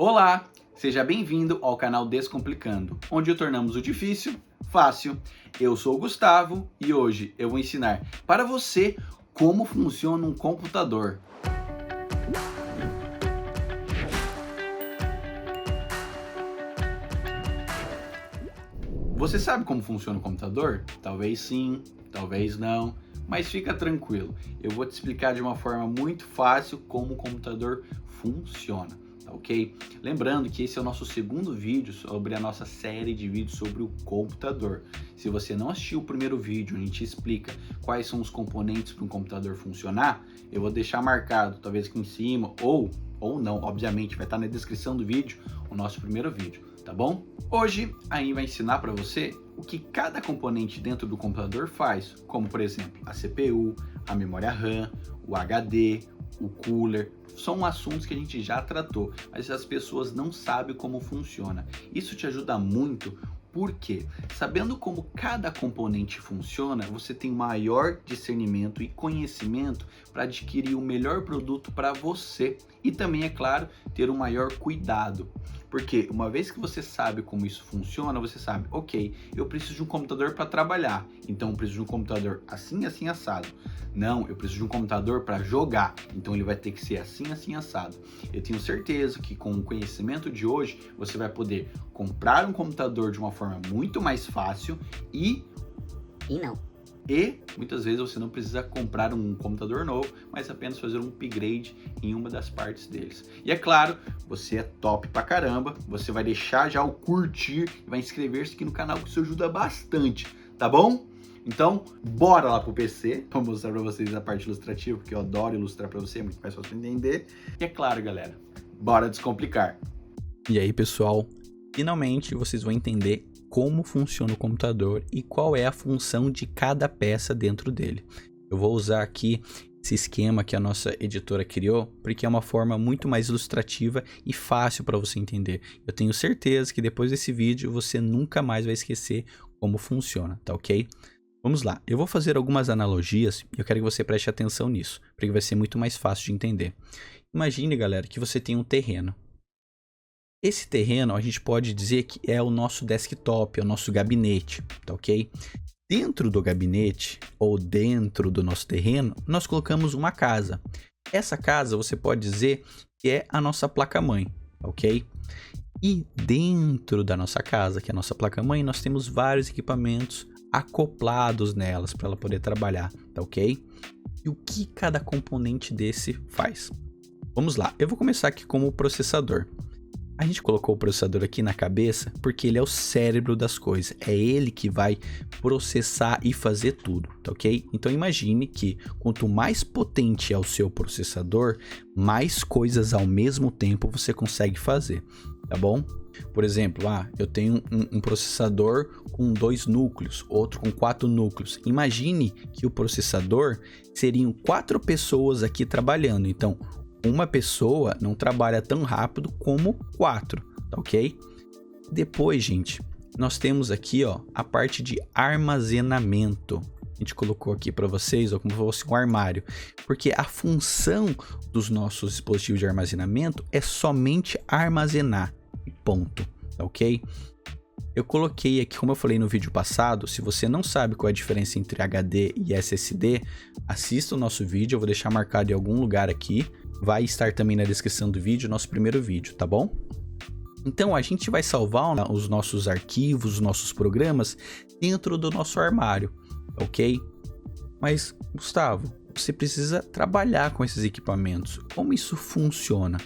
Olá, seja bem-vindo ao canal Descomplicando, onde tornamos o difícil fácil. Eu sou o Gustavo e hoje eu vou ensinar para você como funciona um computador. Você sabe como funciona o computador? Talvez sim, talvez não, mas fica tranquilo. Eu vou te explicar de uma forma muito fácil como o computador funciona, tá ok? Lembrando que esse é o nosso segundo vídeo sobre a nossa série de vídeos sobre o computador. Se você não assistiu o primeiro vídeo, a gente explica quais são os componentes para um computador funcionar, eu vou deixar marcado, talvez aqui em cima, ou não, obviamente, vai estar na descrição do vídeo o nosso primeiro vídeo, tá bom? Hoje a gente vai ensinar para você o que cada componente dentro do computador faz, como por exemplo a CPU, a memória RAM, o HD, o cooler. São assuntos que a gente já tratou, mas as pessoas não sabem como funciona. Isso te ajuda muito. Por quê? Sabendo como cada componente funciona, você tem maior discernimento e conhecimento para adquirir o melhor produto para você e também, é claro, ter um maior cuidado. Porque uma vez que você sabe como isso funciona, você sabe, ok, eu preciso de um computador para trabalhar, então eu preciso de um computador assim, assim, assado. Não, eu preciso de um computador para jogar, então ele vai ter que ser assim, assim, assado. Eu tenho certeza que com o conhecimento de hoje, você vai poder comprar um computador de uma forma muito mais fácil e muitas vezes você não precisa comprar um computador novo, mas apenas fazer um upgrade em uma das partes deles. E é claro, você é top pra caramba, você vai deixar já o curtir e vai inscrever-se aqui no canal, que isso ajuda bastante, tá bom? Então, bora lá pro PC, vou mostrar pra vocês a parte ilustrativa, porque eu adoro ilustrar pra você, é muito mais fácil de entender. E é claro, galera, bora descomplicar. E aí, pessoal, finalmente vocês vão entender como funciona o computador e qual é a função de cada peça dentro dele. Eu vou usar aqui esse esquema que a nossa editora criou, porque é uma forma muito mais ilustrativa e fácil para você entender. Eu tenho certeza que depois desse vídeo você nunca mais vai esquecer como funciona, tá ok? Vamos lá, eu vou fazer algumas analogias e eu quero que você preste atenção nisso, porque vai ser muito mais fácil de entender. Imagine, galera, que você tem um terreno. Esse terreno a gente pode dizer que é o nosso desktop, é o nosso gabinete, tá ok? Dentro do gabinete ou dentro do nosso terreno, nós colocamos uma casa. Essa casa você pode dizer que é a nossa placa-mãe, ok? E dentro da nossa casa, que é a nossa placa-mãe, nós temos vários equipamentos acoplados nelas para ela poder trabalhar, tá ok? E o que cada componente desse faz? Vamos lá, eu vou começar aqui como o processador. A gente colocou o processador aqui na cabeça porque ele é o cérebro das coisas. É ele que vai processar e fazer tudo, tá ok? Então imagine que quanto mais potente é o seu processador, mais coisas ao mesmo tempo você consegue fazer, tá bom? Por exemplo, eu tenho um processador com 2 núcleos, outro com 4 núcleos. Imagine que o processador seriam 4 pessoas aqui trabalhando, então uma pessoa não trabalha tão rápido como 4, tá ok? Depois, gente, nós temos aqui, a parte de armazenamento. A gente colocou aqui para vocês, como se fosse um armário, porque a função dos nossos dispositivos de armazenamento é somente armazenar, e ponto, tá ok? Eu coloquei aqui, como eu falei no vídeo passado, se você não sabe qual é a diferença entre HD e SSD, assista o nosso vídeo, eu vou deixar marcado em algum lugar aqui. Vai estar também na descrição do vídeo, nosso primeiro vídeo, tá bom? Então a gente vai salvar os nossos arquivos, os nossos programas dentro do nosso armário, ok? Mas, Gustavo, você precisa trabalhar com esses equipamentos. Como isso funciona?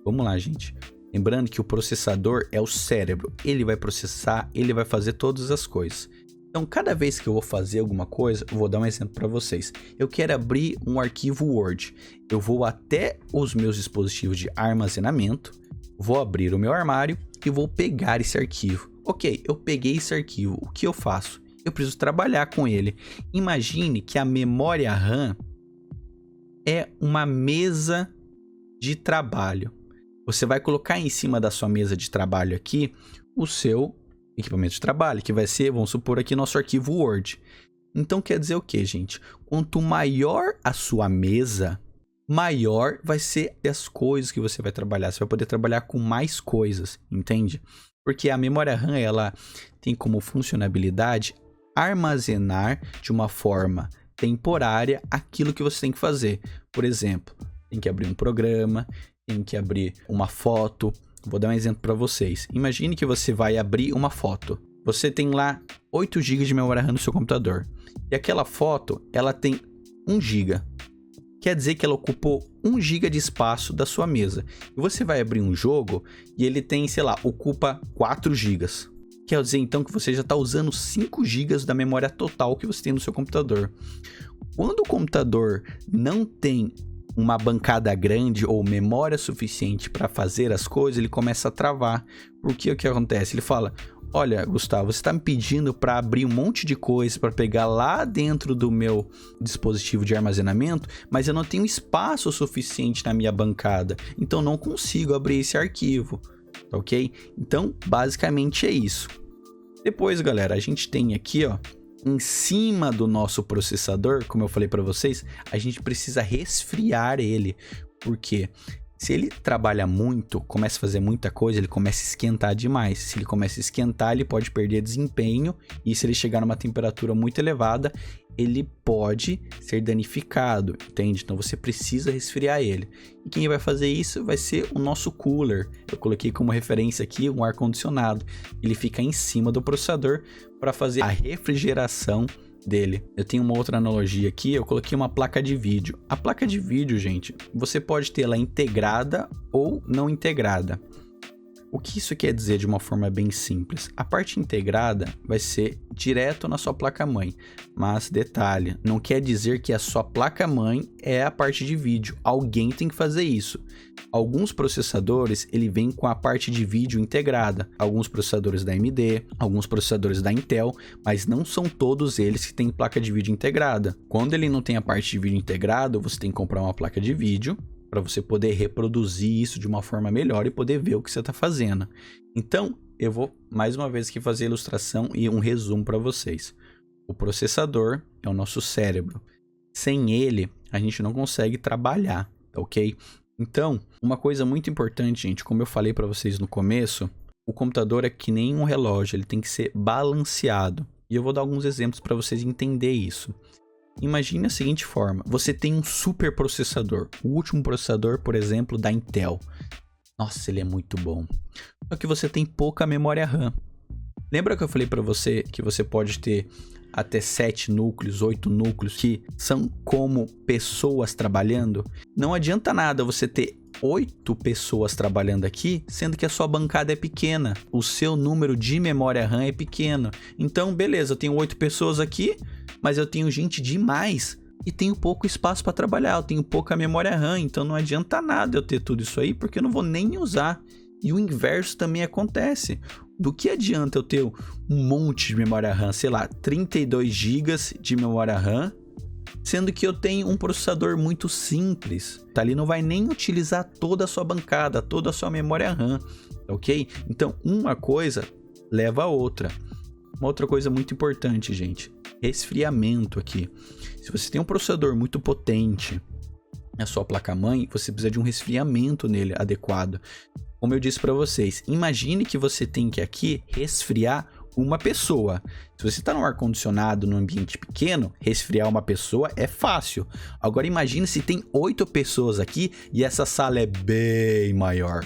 Vamos lá, gente. Lembrando que o processador é o cérebro, ele vai processar, ele vai fazer todas as coisas. Então, cada vez que eu vou fazer alguma coisa, eu vou dar um exemplo para vocês. Eu quero abrir um arquivo Word. Eu vou até os meus dispositivos de armazenamento, vou abrir o meu armário e vou pegar esse arquivo. Ok, eu peguei esse arquivo. O que eu faço? Eu preciso trabalhar com ele. Imagine que a memória RAM é uma mesa de trabalho. Você vai colocar em cima da sua mesa de trabalho aqui o seu equipamento de trabalho, que vai ser, vamos supor aqui, nosso arquivo Word. Então quer dizer o que, gente? Quanto maior a sua mesa, maior vai ser as coisas que você vai trabalhar. Você vai poder trabalhar com mais coisas, entende? Porque a memória RAM, ela tem como funcionalidade armazenar de uma forma temporária aquilo que você tem que fazer. Por exemplo, tem que abrir um programa, tem que abrir uma foto. Vou dar um exemplo para vocês. Imagine que você vai abrir uma foto. Você tem lá 8 GB de memória RAM no seu computador. E aquela foto, ela tem 1 GB. Quer dizer que ela ocupou 1 GB de espaço da sua mesa. E você vai abrir um jogo e ele tem, sei lá, ocupa 4 GB. Quer dizer então que você já está usando 5 GB da memória total que você tem no seu computador. Quando o computador não tem uma bancada grande ou memória suficiente para fazer as coisas, ele começa a travar. Porque o que acontece? Ele fala: olha, Gustavo, você está me pedindo para abrir um monte de coisa para pegar lá dentro do meu dispositivo de armazenamento, mas eu não tenho espaço suficiente na minha bancada, então não consigo abrir esse arquivo, ok? Então, basicamente é isso. Depois, galera, a gente tem aqui, ó, em cima do nosso processador, como eu falei para vocês, a gente precisa resfriar ele, porque se ele trabalha muito, começa a fazer muita coisa, ele começa a esquentar demais. Se ele começa a esquentar, ele pode perder desempenho, e se ele chegar numa temperatura muito elevada, ele pode ser danificado, entende? Então você precisa resfriar ele. E quem vai fazer isso vai ser o nosso cooler. Eu coloquei como referência aqui um ar-condicionado. Ele fica em cima do processador para fazer a refrigeração dele. Eu tenho uma outra analogia aqui, eu coloquei uma placa de vídeo. A placa de vídeo, gente, você pode ter ela integrada ou não integrada. O que isso quer dizer de uma forma bem simples? A parte integrada vai ser direto na sua placa-mãe, mas detalhe, não quer dizer que a sua placa-mãe é a parte de vídeo. Alguém tem que fazer isso. Alguns processadores, ele vem com a parte de vídeo integrada. Alguns processadores da AMD, alguns processadores da Intel, mas não são todos eles que têm placa de vídeo integrada. Quando ele não tem a parte de vídeo integrada, você tem que comprar uma placa de vídeo para você poder reproduzir isso de uma forma melhor e poder ver o que você está fazendo. Então, eu vou mais uma vez aqui fazer a ilustração e um resumo para vocês. O processador é o nosso cérebro. Sem ele, a gente não consegue trabalhar, ok? Então, uma coisa muito importante, gente, como eu falei para vocês no começo, o computador é que nem um relógio, ele tem que ser balanceado. E eu vou dar alguns exemplos para vocês entenderem isso. Imagine a seguinte forma, você tem um super processador, o último processador, por exemplo, da Intel. Nossa, ele é muito bom. Só que você tem pouca memória RAM. Lembra que eu falei para você que você pode ter até 7 núcleos, 8 núcleos, que são como pessoas trabalhando? Não adianta nada você ter 8 pessoas trabalhando aqui, sendo que a sua bancada é pequena. O seu número de memória RAM é pequeno. Então, beleza, eu tenho 8 pessoas aqui, mas eu tenho gente demais e tenho pouco espaço para trabalhar, eu tenho pouca memória RAM, então não adianta nada eu ter tudo isso aí, porque eu não vou nem usar. E o inverso também acontece. Do que adianta eu ter um monte de memória RAM, sei lá, 32 GB de memória RAM, sendo que eu tenho um processador muito simples, tá? Ali não vai nem utilizar toda a sua bancada, toda a sua memória RAM, ok? Então, uma coisa leva a outra. Uma outra coisa muito importante, gente, resfriamento aqui. Se você tem um processador muito potente na sua placa-mãe, você precisa de um resfriamento nele adequado. Como eu disse para vocês, imagine que você tem que aqui resfriar uma pessoa. Se você está num ar-condicionado num ambiente pequeno, resfriar uma pessoa é fácil. Agora imagine se tem 8 pessoas aqui e essa sala é bem maior.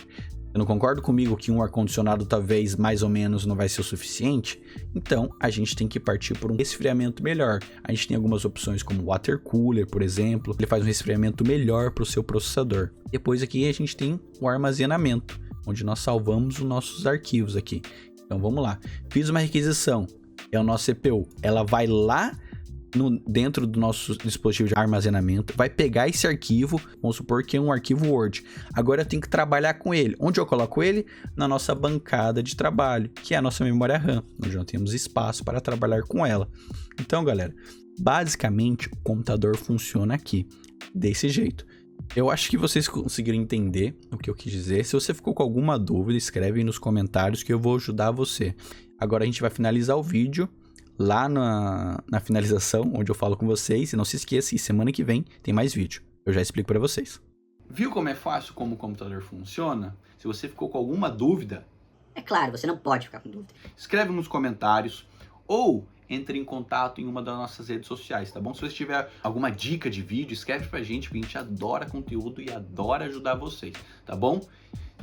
Eu não concordo comigo que um ar-condicionado talvez mais ou menos não vai ser o suficiente? Então, a gente tem que partir por um resfriamento melhor. A gente tem algumas opções como o water cooler, por exemplo. Ele faz um resfriamento melhor para o seu processador. Depois aqui a gente tem o armazenamento, onde nós salvamos os nossos arquivos aqui. Então, vamos lá. Fiz uma requisição. É o nosso CPU. Ela vai lá dentro do nosso dispositivo de armazenamento, vai pegar esse arquivo, vamos supor que é um arquivo Word. Agora eu tenho que trabalhar com ele. Onde eu coloco ele? Na nossa bancada de trabalho, que é a nossa memória RAM, onde nós temos espaço para trabalhar com ela. Então, galera, basicamente o computador funciona aqui, desse jeito. Eu acho que vocês conseguiram entender o que eu quis dizer. Se você ficou com alguma dúvida, escreve aí nos comentários que eu vou ajudar você. Agora a gente vai finalizar o vídeo lá na finalização, onde eu falo com vocês. E não se esqueça, semana que vem tem mais vídeo. Eu já explico para vocês. Viu como é fácil como o computador funciona? Se você ficou com alguma dúvida, É claro, você não pode ficar com dúvida. escreve nos comentários ou entre em contato em uma das nossas redes sociais, tá bom? Se você tiver alguma dica de vídeo, escreve pra gente, porque a gente adora conteúdo e adora ajudar vocês, tá bom?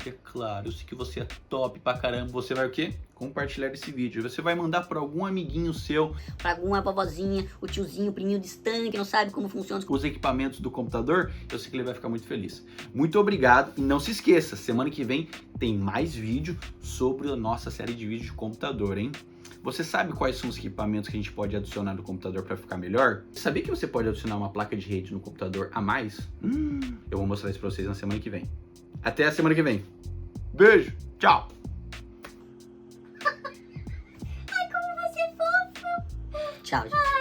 E é claro, eu sei que você é top pra caramba, você vai o quê? Compartilhar esse vídeo. Você vai mandar para algum amiguinho seu, Pra alguma vovozinha, o tiozinho, o priminho distante, que não sabe como funciona os equipamentos do computador, eu sei que ele vai ficar muito feliz. Muito obrigado e não se esqueça, semana que vem tem mais vídeo sobre a nossa série de vídeos de computador, hein? Você sabe quais são os equipamentos que a gente pode adicionar no computador para ficar melhor? Sabia que você pode adicionar uma placa de rede no computador a mais? Eu vou mostrar isso para vocês na semana que vem. Até a semana que vem. Beijo, tchau! Tchau, gente.